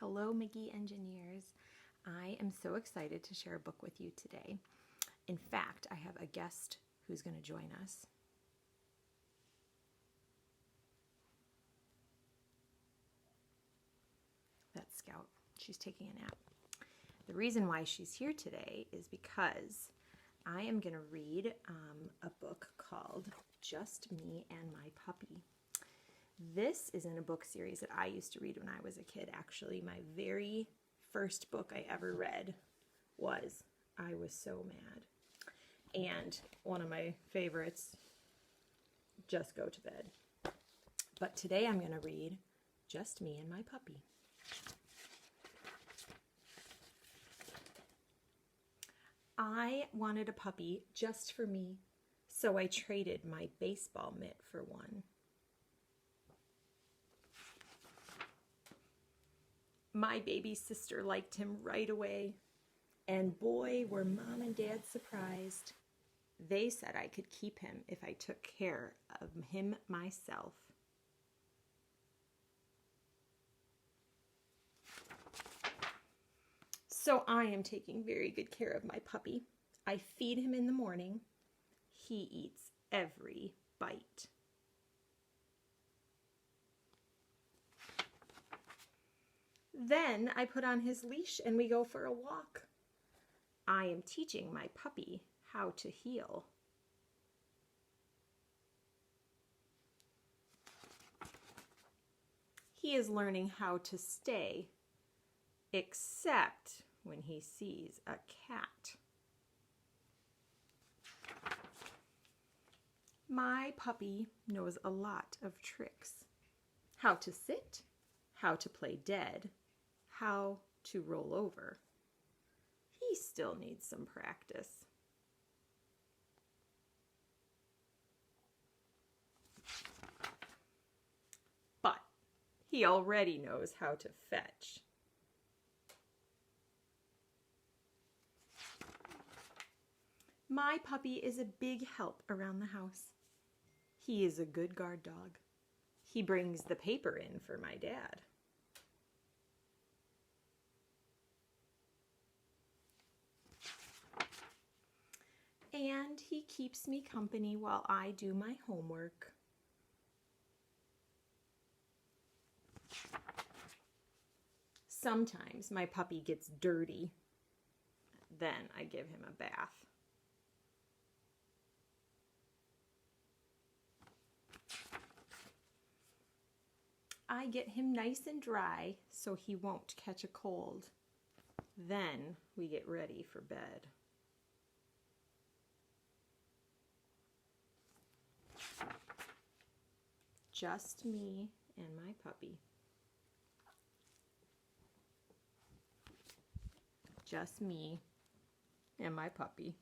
Hello, Mickey Engineers. I am so excited to share a book with you today. In fact, I have a guest who's going to join us. That's Scout. She's taking a nap. The reason why she's here today is because I am going to read a book called Just Me and My Puppy. This is in a book series that I used to read when I was a kid. Actually, my very first book I ever read was I Was So Mad. And one of my favorites, Just Go to Bed. But today I'm going to read Just Me and My Puppy. I wanted a puppy just for me, so I traded my baseball mitt for one. My baby sister liked him right away, and boy, were Mom and Dad surprised. They said I could keep him if I took care of him myself. So I am taking very good care of my puppy. I feed him in the morning. He eats every bite. Then I put on his leash and we go for a walk. I am teaching my puppy how to heel. He is learning how to stay, except when he sees a cat. My puppy knows a lot of tricks. How to sit, how to play dead, how to roll over. He still needs some practice. But he already knows how to fetch. My puppy is a big help around the house. He is a good guard dog. He brings the paper in for my dad. And he keeps me company while I do my homework. Sometimes my puppy gets dirty. Then I give him a bath. I get him nice and dry so he won't catch a cold. Then we get ready for bed. Just me and my puppy. Just me and my puppy.